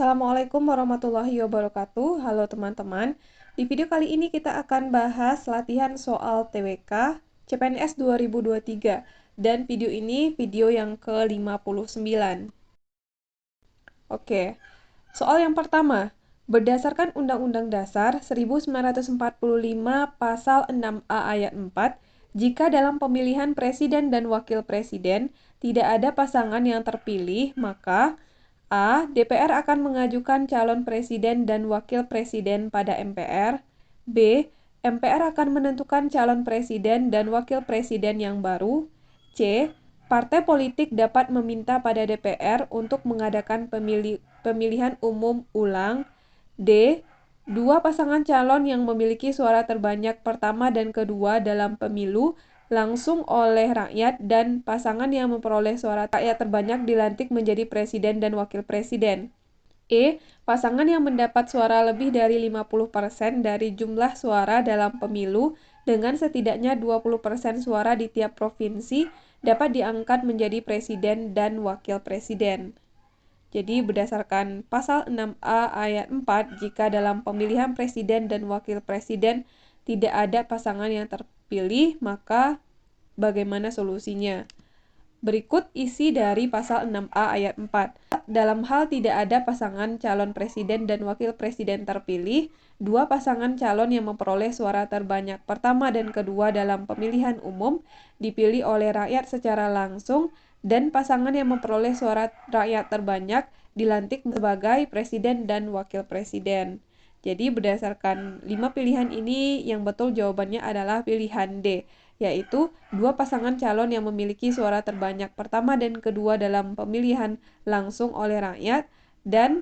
Assalamualaikum warahmatullahi wabarakatuh. Halo teman-teman. Di video kali ini kita akan bahas latihan soal TWK CPNS 2023. Dan video ini video yang ke-59. Oke, soal yang pertama. Berdasarkan Undang-Undang Dasar 1945 Pasal 6A ayat 4, jika dalam pemilihan presiden dan wakil presiden tidak ada pasangan yang terpilih, maka A. DPR akan mengajukan calon presiden dan wakil presiden pada MPR. B. MPR akan menentukan calon presiden dan wakil presiden yang baru. C. Partai politik dapat meminta pada DPR untuk mengadakan pemilihan umum ulang. D. Dua pasangan calon yang memiliki suara terbanyak pertama dan kedua dalam pemilu langsung oleh rakyat dan pasangan yang memperoleh suara rakyat terbanyak dilantik menjadi presiden dan wakil presiden. E. Pasangan yang mendapat suara lebih dari 50% dari jumlah suara dalam pemilu dengan setidaknya 20% suara di tiap provinsi dapat diangkat menjadi presiden dan wakil presiden. Jadi berdasarkan pasal 6A ayat 4, jika dalam pemilihan presiden dan wakil presiden tidak ada pasangan yang terpilih, maka bagaimana solusinya? Berikut isi dari pasal 6A ayat 4. Dalam hal tidak ada pasangan calon presiden dan wakil presiden terpilih, dua pasangan calon yang memperoleh suara terbanyak pertama dan kedua dalam pemilihan umum dipilih oleh rakyat secara langsung dan pasangan yang memperoleh suara rakyat terbanyak dilantik sebagai presiden dan wakil presiden. Jadi berdasarkan 5 pilihan ini yang betul jawabannya adalah pilihan D, yaitu dua pasangan calon yang memiliki suara terbanyak pertama dan kedua dalam pemilihan langsung oleh rakyat dan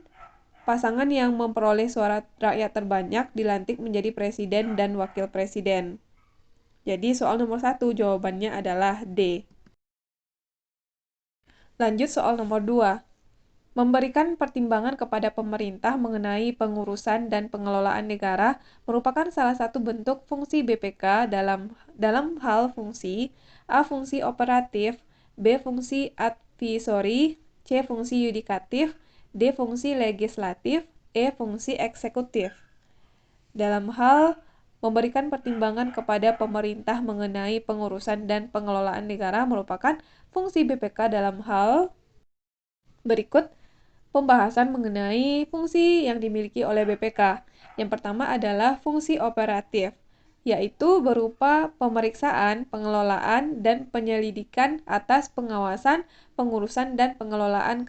pasangan yang memperoleh suara rakyat terbanyak dilantik menjadi presiden dan wakil presiden. Jadi soal nomor 1 jawabannya adalah D. Lanjut soal nomor 2. Memberikan pertimbangan kepada pemerintah mengenai pengurusan dan pengelolaan negara merupakan salah satu bentuk fungsi BPK dalam hal fungsi A. Fungsi operatif, B. Fungsi advisory, C. Fungsi yudikatif, D. Fungsi legislatif, E. Fungsi eksekutif. Dalam hal memberikan pertimbangan kepada pemerintah mengenai pengurusan dan pengelolaan negara merupakan fungsi BPK dalam hal berikut pembahasan mengenai fungsi yang dimiliki oleh BPK. Yang pertama adalah fungsi operatif, yaitu berupa pemeriksaan, pengelolaan, dan penyelidikan atas pengawasan, pengurusan, dan pengelolaan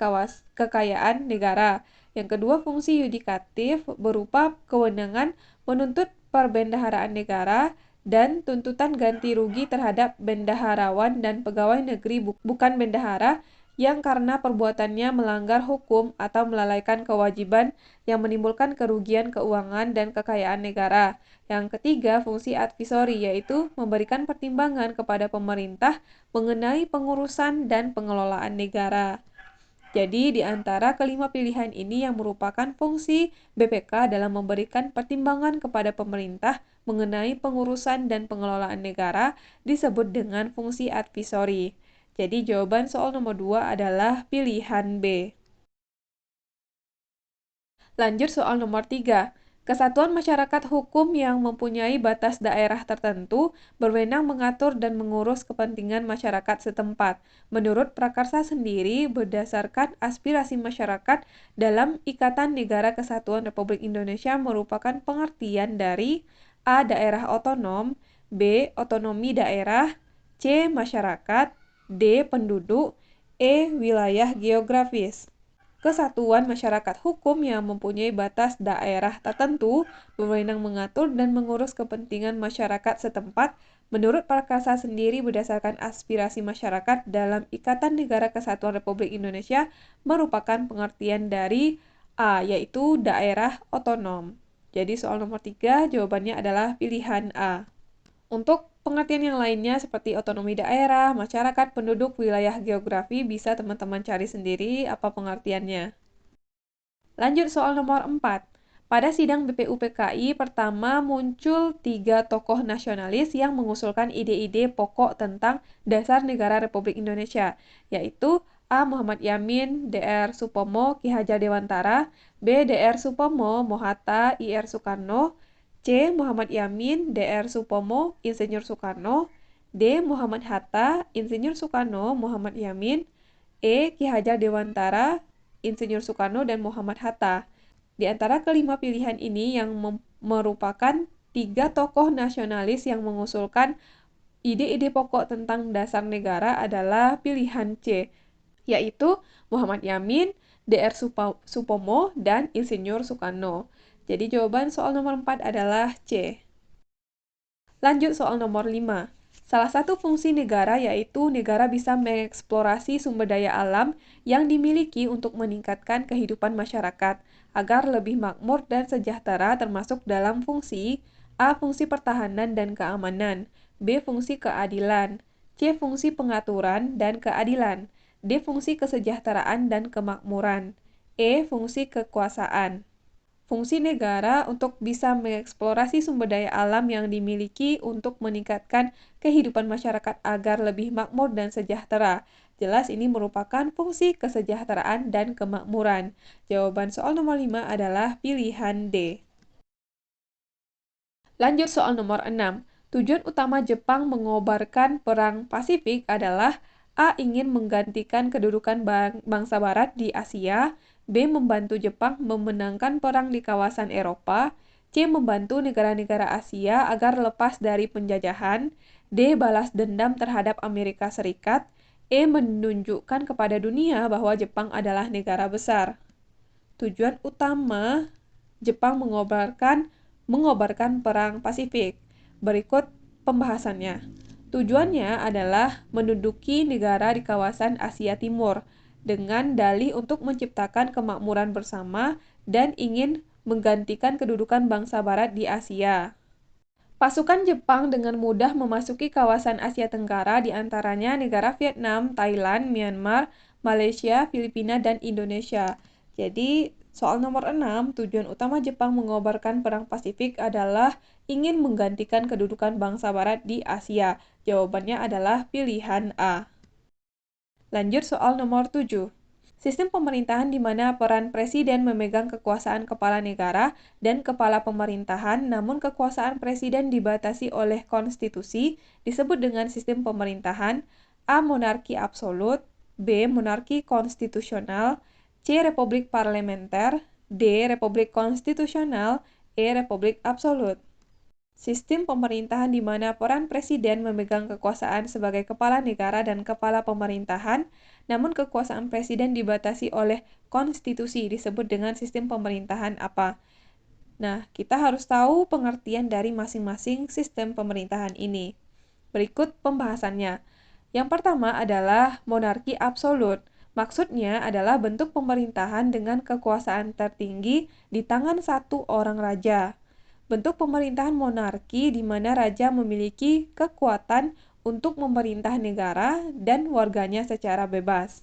kekayaan negara. Yang kedua, fungsi yudikatif berupa kewenangan menuntut perbendaharaan negara dan tuntutan ganti rugi terhadap bendaharawan dan pegawai negeri bukan bendahara yang karena perbuatannya melanggar hukum atau melalaikan kewajiban yang menimbulkan kerugian keuangan dan kekayaan negara. Yang ketiga, fungsi advisory, yaitu memberikan pertimbangan kepada pemerintah mengenai pengurusan dan pengelolaan negara. Jadi, di antara kelima pilihan ini yang merupakan fungsi BPK dalam memberikan pertimbangan kepada pemerintah mengenai pengurusan dan pengelolaan negara disebut dengan fungsi advisory. Jadi jawaban soal nomor 2 adalah pilihan B. Lanjut soal nomor 3. Kesatuan masyarakat hukum yang mempunyai batas daerah tertentu berwenang mengatur dan mengurus kepentingan masyarakat setempat. Menurut Prakarsa sendiri, berdasarkan aspirasi masyarakat dalam Ikatan Negara Kesatuan Republik Indonesia merupakan pengertian dari A. Daerah otonom, B. Otonomi daerah, C. Masyarakat, D. Penduduk, E. Wilayah geografis. Kesatuan masyarakat hukum yang mempunyai batas daerah tertentu berwenang mengatur dan mengurus kepentingan masyarakat setempat menurut Prakarsa sendiri berdasarkan aspirasi masyarakat dalam Ikatan Negara Kesatuan Republik Indonesia merupakan pengertian dari A, yaitu daerah otonom. Jadi soal nomor 3 jawabannya adalah pilihan A. Untuk pengertian yang lainnya seperti otonomi daerah, masyarakat, penduduk, wilayah geografi bisa teman-teman cari sendiri apa pengertiannya. Lanjut soal nomor 4. Pada sidang BPUPKI pertama muncul 3 tokoh nasionalis yang mengusulkan ide-ide pokok tentang dasar negara Republik Indonesia, yaitu A. Muhammad Yamin, Dr. Supomo, Ki Hajar Dewantara, B. Dr. Supomo, Mohatta, Ir Soekarno, C. Muhammad Yamin, Dr. Supomo, Insinyur Soekarno, D. Muhammad Hatta, Insinyur Soekarno, Muhammad Yamin, E. Ki Hajar Dewantara, Insinyur Soekarno, dan Muhammad Hatta. Di antara kelima pilihan ini yang merupakan tiga tokoh nasionalis yang mengusulkan ide-ide pokok tentang dasar negara adalah pilihan C, yaitu Muhammad Yamin, Dr. Supomo, dan Insinyur Soekarno. Jadi jawaban soal nomor 4 adalah C. Lanjut soal nomor 5. Salah satu fungsi negara yaitu negara bisa mengeksplorasi sumber daya alam yang dimiliki untuk meningkatkan kehidupan masyarakat agar lebih makmur dan sejahtera, termasuk dalam fungsi A. Fungsi pertahanan dan keamanan, B. Fungsi keadilan, C. Fungsi pengaturan dan keadilan, D. Fungsi kesejahteraan dan kemakmuran, E. Fungsi kekuasaan. Fungsi negara untuk bisa mengeksplorasi sumber daya alam yang dimiliki untuk meningkatkan kehidupan masyarakat agar lebih makmur dan sejahtera. Jelas ini merupakan fungsi kesejahteraan dan kemakmuran. Jawaban soal nomor 5 adalah pilihan D. Lanjut soal nomor 6. Tujuan utama Jepang mengobarkan Perang Pasifik adalah A. Ingin menggantikan kedudukan bangsa Barat di Asia, B. Membantu Jepang memenangkan perang di kawasan Eropa, C. Membantu negara-negara Asia agar lepas dari penjajahan, D. Balas dendam terhadap Amerika Serikat, E. Menunjukkan kepada dunia bahwa Jepang adalah negara besar. Tujuan utama Jepang mengobarkan Perang Pasifik. Berikut pembahasannya. Tujuannya adalah menduduki negara di kawasan Asia Timur dengan dalih untuk menciptakan kemakmuran bersama dan ingin menggantikan kedudukan bangsa Barat di Asia. Pasukan Jepang dengan mudah memasuki kawasan Asia Tenggara, di antaranya negara Vietnam, Thailand, Myanmar, Malaysia, Filipina, dan Indonesia. Jadi, soal nomor 6, tujuan utama Jepang mengobarkan Perang Pasifik adalah ingin menggantikan kedudukan bangsa Barat di Asia. Jawabannya adalah pilihan A. Lanjut soal nomor 7. Sistem pemerintahan di mana peran presiden memegang kekuasaan kepala negara dan kepala pemerintahan, namun kekuasaan presiden dibatasi oleh konstitusi, disebut dengan sistem pemerintahan A. Monarki absolut, B. Monarki konstitusional, C. Republik parlementer, D. Republik konstitusional, E. Republik absolut. Sistem pemerintahan di mana peran presiden memegang kekuasaan sebagai kepala negara dan kepala pemerintahan, namun kekuasaan presiden dibatasi oleh konstitusi, disebut dengan sistem pemerintahan apa? Nah, kita harus tahu pengertian dari masing-masing sistem pemerintahan ini. Berikut pembahasannya. Yang pertama adalah monarki absolut. Maksudnya adalah bentuk pemerintahan dengan kekuasaan tertinggi di tangan satu orang raja. Bentuk pemerintahan monarki di mana raja memiliki kekuatan untuk memerintah negara dan warganya secara bebas.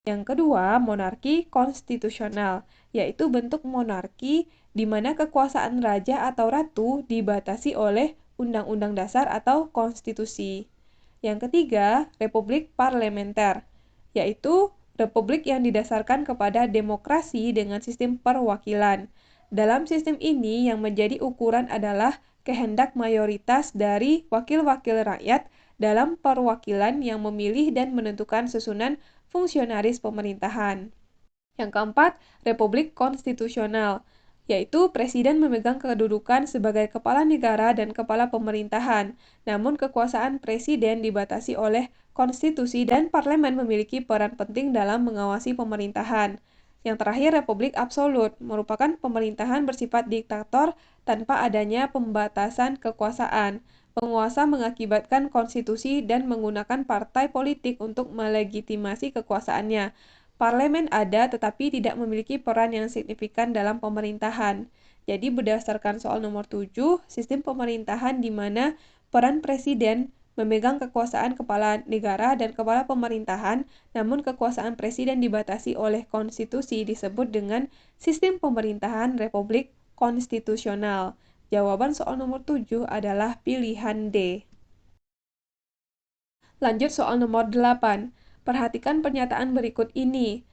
Yang kedua, monarki konstitusional, yaitu bentuk monarki di mana kekuasaan raja atau ratu dibatasi oleh Undang-Undang Dasar atau konstitusi. Yang ketiga, republik parlementer, yaitu republik yang didasarkan kepada demokrasi dengan sistem perwakilan. Dalam sistem ini yang menjadi ukuran adalah kehendak mayoritas dari wakil-wakil rakyat dalam perwakilan yang memilih dan menentukan susunan fungsionaris pemerintahan. Yang keempat, republik konstitusional, yaitu presiden memegang kedudukan sebagai kepala negara dan kepala pemerintahan, namun kekuasaan presiden dibatasi oleh konstitusi dan parlemen memiliki peran penting dalam mengawasi pemerintahan. Yang terakhir, republik absolut, merupakan pemerintahan bersifat diktator tanpa adanya pembatasan kekuasaan. Penguasa mengakibatkan konstitusi dan menggunakan partai politik untuk melegitimasi kekuasaannya. Parlemen ada tetapi tidak memiliki peran yang signifikan dalam pemerintahan. Jadi berdasarkan soal nomor 7, sistem pemerintahan di mana peran presiden memegang kekuasaan kepala negara dan kepala pemerintahan, namun kekuasaan presiden dibatasi oleh konstitusi, disebut dengan sistem pemerintahan republik konstitusional. Jawaban soal nomor 7 adalah pilihan D. Lanjut soal nomor 8. Perhatikan pernyataan berikut ini.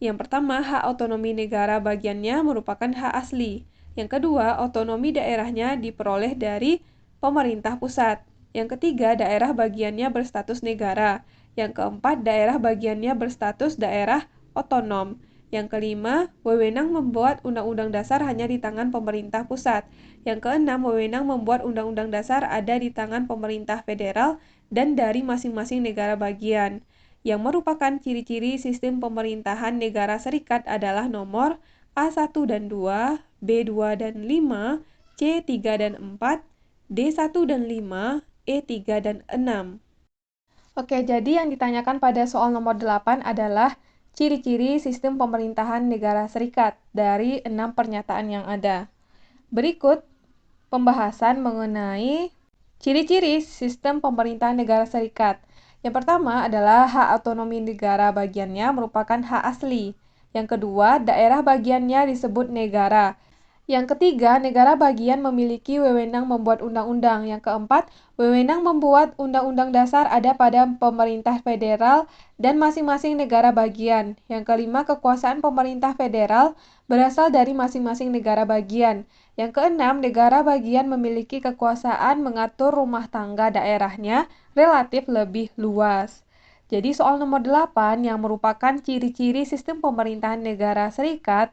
Yang pertama, hak otonomi negara bagiannya merupakan hak asli. Yang kedua, otonomi daerahnya diperoleh dari pemerintah pusat. Yang ketiga, daerah bagiannya berstatus negara. Yang keempat, daerah bagiannya berstatus daerah otonom. Yang kelima, wewenang membuat undang-undang dasar hanya di tangan pemerintah pusat. Yang keenam, wewenang membuat undang-undang dasar ada di tangan pemerintah federal dan dari masing-masing negara bagian. Yang merupakan ciri-ciri sistem pemerintahan negara serikat adalah nomor A1 dan 2, B2 dan 5, C3 dan 4, D1 dan 5, E3 dan 6. Oke, jadi yang ditanyakan pada soal nomor 8 adalah ciri-ciri sistem pemerintahan negara serikat dari 6 pernyataan yang ada. Berikut pembahasan mengenai ciri-ciri sistem pemerintahan negara serikat. Yang pertama adalah hak otonomi negara bagiannya merupakan hak asli. Yang kedua, daerah bagiannya disebut negara. Yang ketiga, negara bagian memiliki wewenang membuat undang-undang. Yang keempat, wewenang membuat undang-undang dasar ada pada pemerintah federal dan masing-masing negara bagian. Yang kelima, kekuasaan pemerintah federal berasal dari masing-masing negara bagian. Yang keenam, negara bagian memiliki kekuasaan mengatur rumah tangga daerahnya relatif lebih luas. Jadi soal nomor 8 yang merupakan ciri-ciri sistem pemerintahan negara serikat.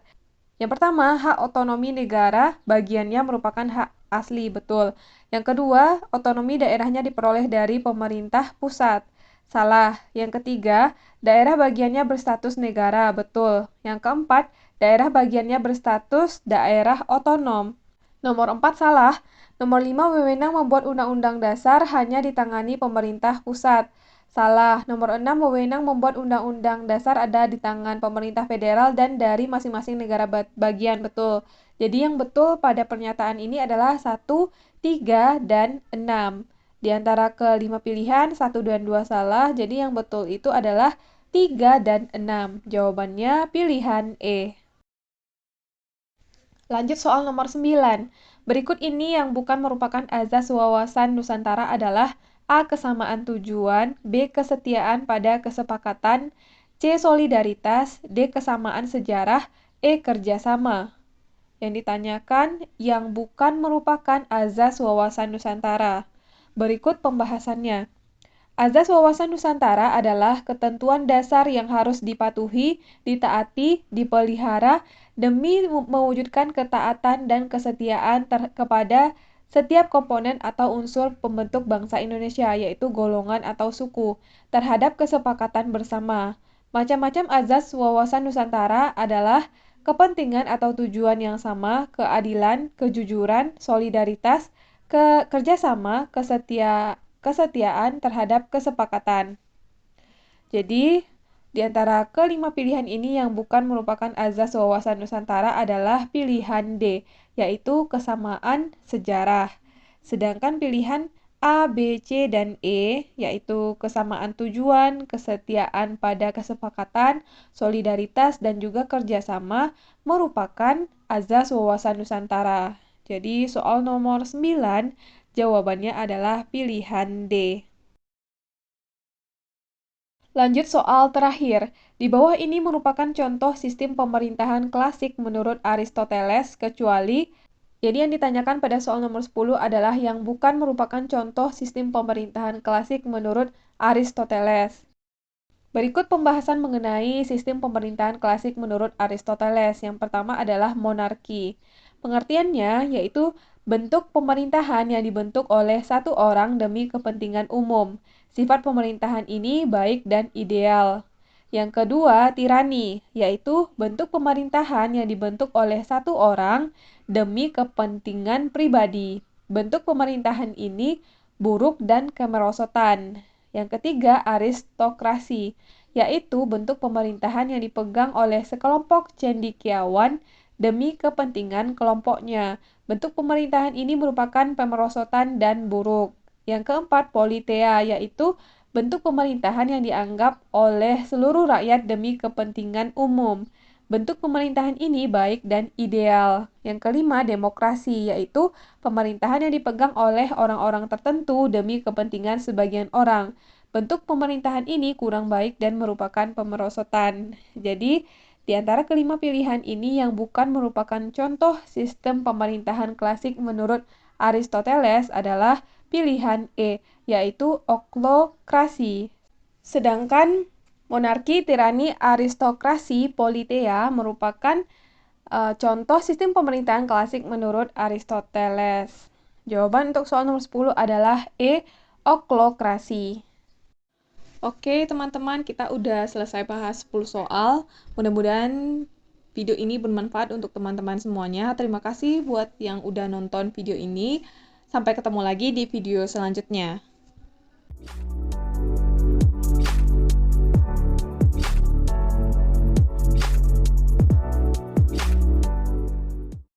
Yang pertama, hak otonomi negara bagiannya merupakan hak asli, betul. Yang kedua, otonomi daerahnya diperoleh dari pemerintah pusat. Salah. Yang ketiga, daerah bagiannya berstatus negara, betul. Yang keempat, daerah bagiannya berstatus daerah otonom. Nomor 4 salah. Nomor 5, wewenang membuat undang-undang dasar hanya ditangani pemerintah pusat. Salah. Nomor 6, wewenang membuat undang-undang dasar ada di tangan pemerintah federal dan dari masing-masing negara bagian, betul. Jadi yang betul pada pernyataan ini adalah 1, 3, dan 6. Di antara kelima pilihan, 1 dan 2 salah, jadi yang betul itu adalah 3 dan 6. Jawabannya pilihan E. Lanjut soal nomor 9. Berikut ini yang bukan merupakan azas wawasan Nusantara adalah A. Kesamaan tujuan, B. Kesetiaan pada kesepakatan, C. Solidaritas, D. Kesamaan sejarah, E. Kerjasama. Yang ditanyakan yang bukan merupakan azas wawasan Nusantara. Berikut pembahasannya. Azas wawasan Nusantara adalah ketentuan dasar yang harus dipatuhi, ditaati, dipelihara demi mewujudkan ketaatan dan kesetiaan kepada setiap komponen atau unsur pembentuk bangsa Indonesia, yaitu golongan atau suku, terhadap kesepakatan bersama. Macam-macam azas wawasan Nusantara adalah kepentingan atau tujuan yang sama, keadilan, kejujuran, solidaritas, kerjasama, kesetiaan terhadap kesepakatan. Jadi, di antara kelima pilihan ini yang bukan merupakan azas wawasan Nusantara adalah pilihan D, yaitu kesamaan sejarah. Sedangkan pilihan A, B, C, dan E, yaitu kesamaan tujuan, kesetiaan pada kesepakatan, solidaritas, dan juga kerjasama, merupakan azas wawasan Nusantara. Jadi, soal nomor 9, jawabannya adalah pilihan D. Lanjut soal terakhir. Di bawah ini merupakan contoh sistem pemerintahan klasik menurut Aristoteles, kecuali jadi yang ditanyakan pada soal nomor 10 adalah yang bukan merupakan contoh sistem pemerintahan klasik menurut Aristoteles. Berikut pembahasan mengenai sistem pemerintahan klasik menurut Aristoteles. Yang pertama adalah monarki. Pengertiannya yaitu bentuk pemerintahan yang dibentuk oleh satu orang demi kepentingan umum. Sifat pemerintahan ini baik dan ideal. Yang kedua, tirani, yaitu bentuk pemerintahan yang dibentuk oleh satu orang demi kepentingan pribadi. Bentuk pemerintahan ini buruk dan kemerosotan. Yang ketiga, aristokrasi, yaitu bentuk pemerintahan yang dipegang oleh sekelompok cendekiawan demi kepentingan kelompoknya. Bentuk pemerintahan ini merupakan pemerosotan dan buruk. Yang keempat, politeia, yaitu bentuk pemerintahan yang dianggap oleh seluruh rakyat demi kepentingan umum. Bentuk pemerintahan ini baik dan ideal. Yang kelima, demokrasi, yaitu pemerintahan yang dipegang oleh orang-orang tertentu demi kepentingan sebagian orang. Bentuk pemerintahan ini kurang baik dan merupakan pemerosotan. Jadi, di antara kelima pilihan ini yang bukan merupakan contoh sistem pemerintahan klasik menurut Aristoteles adalah pilihan E, yaitu oklokrasi. Sedangkan monarki, tirani, aristokrasi, politeia merupakan contoh sistem pemerintahan klasik menurut Aristoteles. Jawaban untuk soal nomor 10 adalah E, oklokrasi. Oke, teman-teman, kita udah selesai bahas 10 soal. Mudah-mudahan video ini bermanfaat untuk teman-teman semuanya. Terima kasih buat yang udah nonton video ini. Sampai ketemu lagi di video selanjutnya.